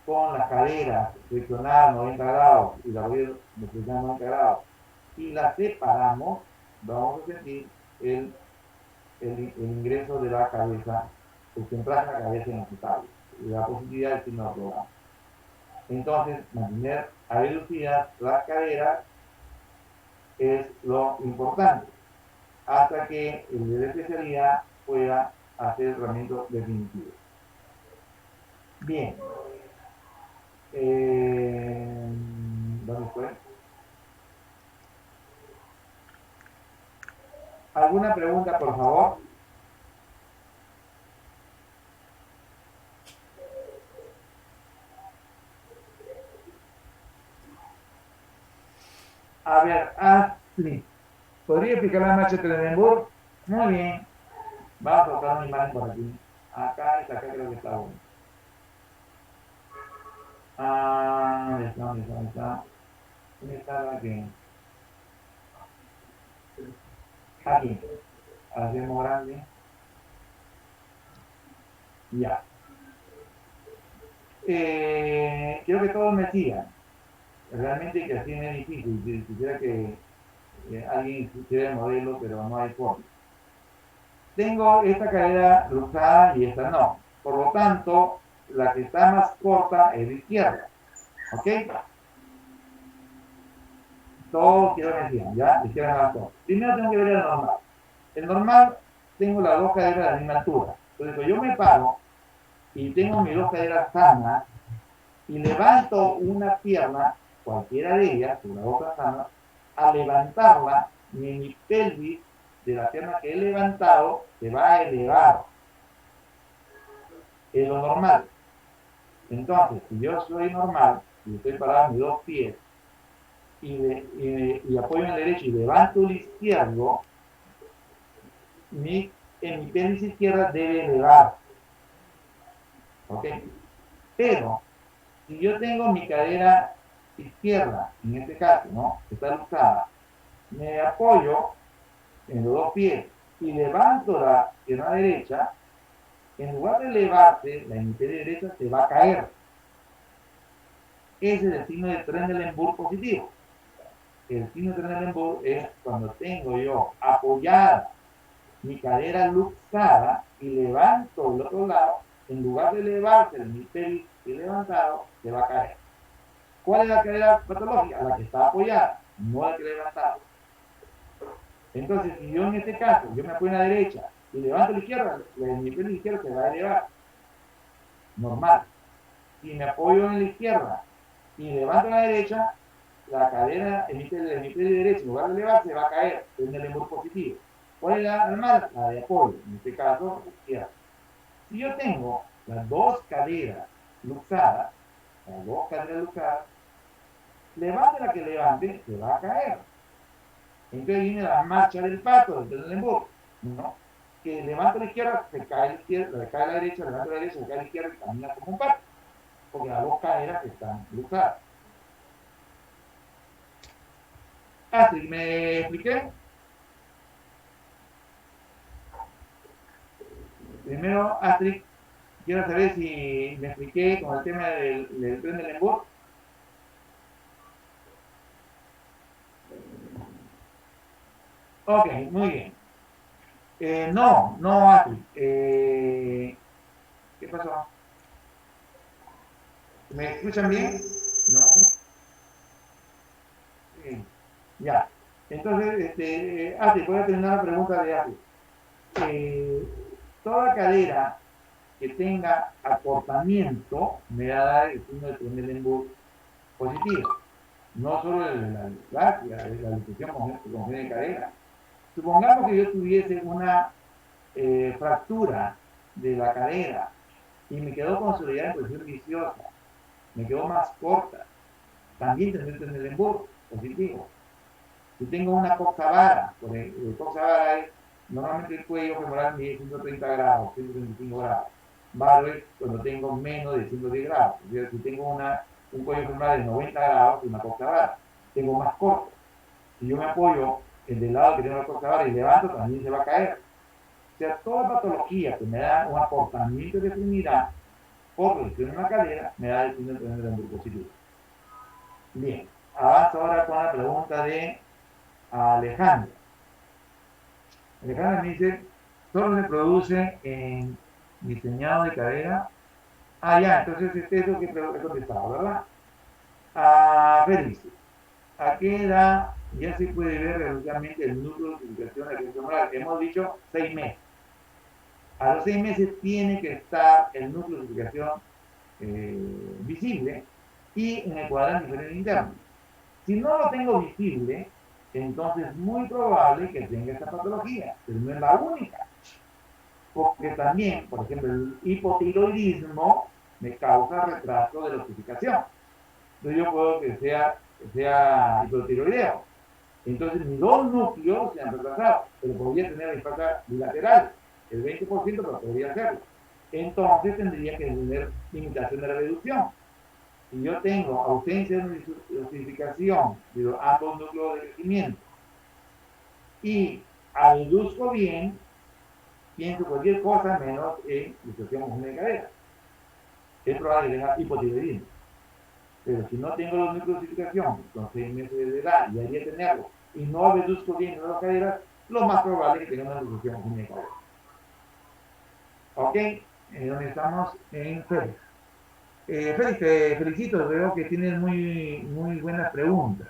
A: con las caderas flexionadas 90 grados y la rodilla flexionada 90 grados, y las separamos, vamos a sentir el ingreso de la cabeza, el centraje de la cabeza en el acetábulo, y la posibilidad de signo programa. Entonces, mantener a velocidad las caderas es lo importante, hasta que el de la especialidad pueda hacer el tratamiento definitivo. Bien. ¿Dónde fue? ¿Alguna pregunta, por favor? A ver, Ashley, ¿podría explicar la marcha de Trendelenburg? Muy bien. Vamos a colocar una imagen por aquí. Acá creo que está bueno. ¿Dónde está? ¿Dónde está aquí? Aquí. Hacemos grande. Ya. Quiero que todos me sigan. Realmente que así es difícil. Si quisiera que alguien hiciera el modelo, pero no hay forma. Tengo esta cadera luxada y esta no. Por lo tanto, la que está más corta es de izquierda. ¿Ok? Todos quiero que me sigan, ¿ya? De izquierda más corta. Primero tengo que ver el normal. El normal, tengo las dos caderas de la misma altura. Entonces, yo me paro y tengo mis dos caderas sanas y levanto una pierna, cualquiera de ellas, con la otra sana, al levantarla, mi pelvis de la pierna que he levantado se va a elevar. Es lo normal. Entonces, si yo soy normal y estoy parado en mis dos pies y apoyo en el derecho y levanto el izquierdo, mi en mi pelvis izquierda debe elevarse. ¿Ok? Pero, si yo tengo mi cadera izquierda, en este caso, ¿no? Está luxada, me apoyo en los dos pies y levanto la pierna derecha, en lugar de elevarse, la hemiperia derecha se va a caer. Ese es el signo de Trendelenburg positivo. El signo de Trendelenburg es cuando tengo yo apoyada mi cadera luxada y levanto el otro lado, en lugar de elevarse el hemiperio y levantado, se va a caer. ¿Cuál es la cadera patológica? La que está apoyada, no la que he levantado. Entonces, si yo en este caso, yo me apoyo en la derecha y levanto la izquierda, el hemiperio izquierdo se va a elevar. Normal. Si me apoyo en la izquierda y levanto la derecha, la cadera emite el hemisferio derecho, en lugar de elevarse, va a caer en el embol positivo. ¿Cuál es la normal? La de apoyo, en este caso, la izquierda. Si yo tengo las dos caderas luxadas, levante la que levante, se va a caer. Entonces viene la marcha del pato, del embol, ¿no? Que levanto la izquierda, se cae la izquierda, se cae la derecha, levanto la derecha, se cae la izquierda y camina como un pato, porque las dos caderas están luxadas. Astrid, ¿me expliqué? Primero, Astrid, quiero saber si me expliqué con el tema del tren del embol. Ok, muy bien. No, Astrid. ¿Qué pasó? ¿Me escuchan bien? No. Bien. Ya. Entonces, Astrid, voy a terminar la pregunta de Astrid. Toda cadera que tenga acortamiento me va a dar el signo de tren del embol positivo. No solo la displasia, la discusión con de cadera. Supongamos que yo tuviese una fractura de la cadera y me quedó consolidada en posición viciosa, me quedó más corta, también tendré que tener el embol positivo. Si tengo una coxavara, el coxavara es normalmente el cuello femoral mide 130 grados, 135 grados. Varo es cuando tengo menos de 110 grados. O sea, si tengo un cuello femoral de 90 grados, una coxavara, tengo más corto. Si yo me apoyo en el lado que tengo la coxavara y levanto, también se va a caer. O sea, toda patología que me da un acortamiento de extremidad por lesión en la cadera, me da el signo de tener el positivo. Bien, avanzo ahora con la pregunta de Alejandro. Alejandro me dice, solo se produce en diseñado de cadera. Ah, ya, entonces este es lo que he contestado, ¿verdad? Félix, ¿a qué edad ya se puede ver relativamente el núcleo de utilización de la femoral? Hemos dicho 6 meses. A los 6 meses tiene que estar el núcleo de utilización visible y en el cuadrante diferente interno. Si no lo tengo visible, entonces es muy probable que tenga esta patología, pero no es la única. Porque también, por ejemplo, el hipotiroidismo me causa retraso de la ossificación. Entonces yo puedo que sea hipotiroideo. Entonces mis dos núcleos se han retrasado, pero podría tener la displasia bilateral, el 20%, pero podría hacerlo. Entonces tendría que tener limitación de la reducción. Si yo tengo ausencia de ossificación de ambos núcleos de crecimiento y aduzco bien, pienso cualquier cosa menos en distorsión homogénea de cadera. Es probable que tenga hipotiroidismo. Pero si no tengo los núcleos de ossificación con 6 meses de edad y haría tenerlo y no reduzco bien en las caderas, lo más probable es que tenga una distorsión homogénea de cadera. ¿Ok? Donde estamos en Félix. Félix, te felicito, veo que tienes muy buenas preguntas,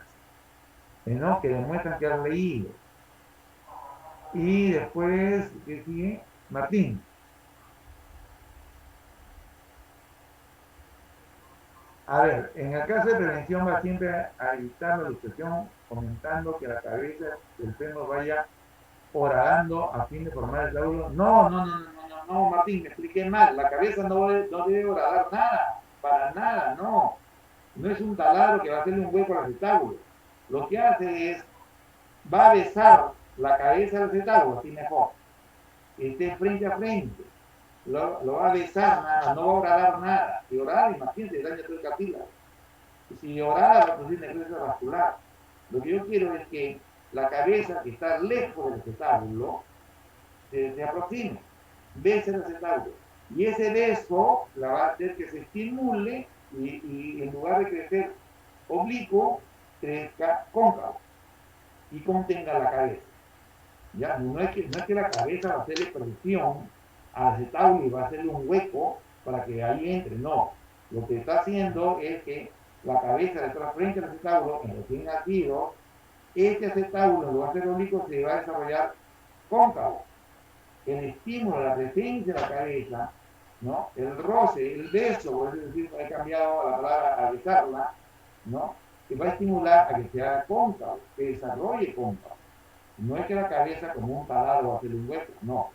A: ¿no? Que demuestran que has leído. Y después, ¿qué sigue? Martín. A ver, en el caso de prevención va siempre a evitar la luxación, comentando que la cabeza del fémur vaya horadando a fin de formar el lóbulo. No, Martín, me expliqué mal. La cabeza no debe horadar nada, para nada, no. No es un taladro que va a hacerle un hueco al acetábulo. Lo que hace es, va a besar la cabeza del acetábulo, así mejor. esté frente a frente. Lo va a besar nada más, no va a orar nada. Si orar, imagínate, daña todo el cartílago. Y si orar va a producir necrosis vascular. Lo que yo quiero es que la cabeza que está lejos del acetábulo se aproxime, bese el acetábulo. Y ese beso la va a hacer que se estimule y en lugar de crecer oblicuo, crezca cóncavo y contenga la cabeza. ¿Ya? No es que la cabeza va a hacerle presión al acetábulo y va a hacerle un hueco para que ahí entre, no. Lo que está haciendo es que la cabeza de la frente al acetábulo, en recién nacido, este acetábulo, en lugar de ser oblicuo, se va a desarrollar cóncavo. El estímulo, la presencia de la cabeza, ¿no? El roce, el beso, por eso decir, he cambiado la palabra a besarla, ¿no? Que va a estimular a que se haga cóncavo, que desarrolle cóncavo. No es que la cabeza como un taladro va a hacer un hueco, no.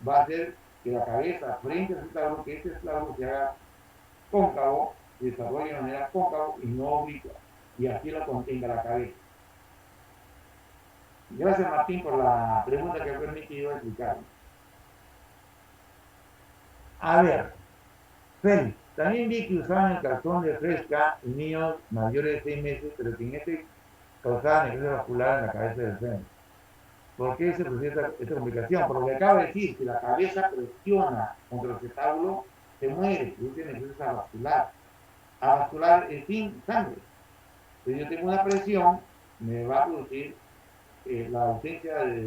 A: Va a hacer que la cabeza frente al acetábulo, que este acetábulo se haga cóncavo, se desarrolle de manera cóncavo y no oblicua. Y así lo contenga la cabeza. Gracias, Martín, por la pregunta que ha permitido explicar. A ver, Félix, también vi que usaban el cartón de fresca en niños mayores de 6 meses, pero que en este causaba necrosis vascular en la cabeza del frente. ¿Por qué se produce esta complicación? Por lo que acabo de decir, si la cabeza presiona contra el acetábulo, se muere, produce necrosis avascular. Avascular es sin sangre. Si yo tengo una presión, me va a producir la ausencia de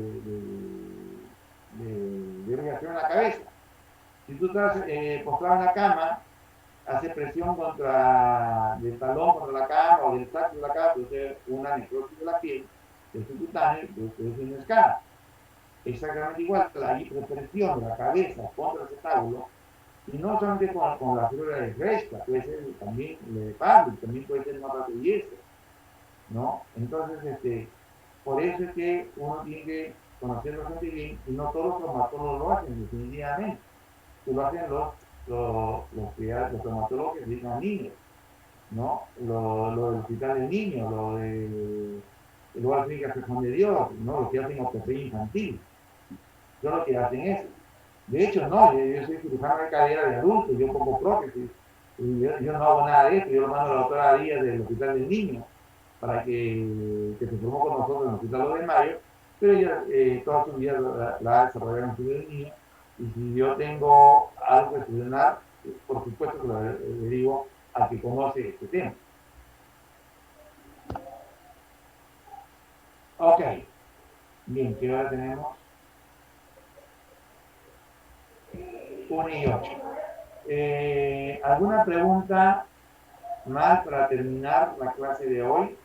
A: irrigación en la cabeza. Si tú estás postrado en la cama, hace presión del talón contra la cama o del saco de la cama, produce una necrosis de la piel, del subcutáneo, produce una escara. Exactamente igual, la hiperpresión de la cabeza contra el acetábulo, y no solamente con la fibra de fresca, puede ser también de Pablo, también puede ser una parte de yeso, ¿no? Entonces, por eso es que uno tiene que conocerlo bastante bien, y no todos los traumatólogos lo hacen, definitivamente. Que lo hacen los traumatólogos que se dedican a niños, ¿no? Lo del hospital de niños, lo del lugar de clínica San Juan de Dios, ¿no? Los que hacen ortopedia infantil. Son los que hacen eso. De hecho, no, yo soy cirujano de cadera de adultos, yo pongo prótesis, y yo no hago nada de esto, yo lo mando a la doctora Díaz del Hospital del Niño, para que se formó con nosotros en el Hospital 2 de Mayo, pero ella toda su vida la ha desarrollado en el Hospital del Niño, y si yo tengo algo que solucionar, por supuesto que lo derivo al que conoce este tema. Ok, bien, ¿qué hora tenemos? 1:08. ¿Alguna pregunta más para terminar la clase de hoy?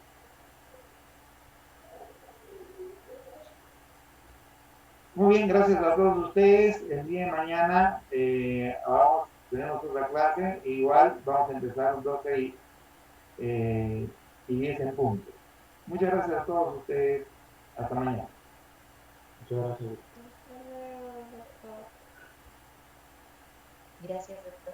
A: Muy bien, gracias a todos ustedes. El día de mañana tenemos otra clase. Igual vamos a empezar 12 y 10 en punto. Muchas gracias a todos ustedes. Hasta mañana.
B: Muchas gracias.
D: Gracias, doctor.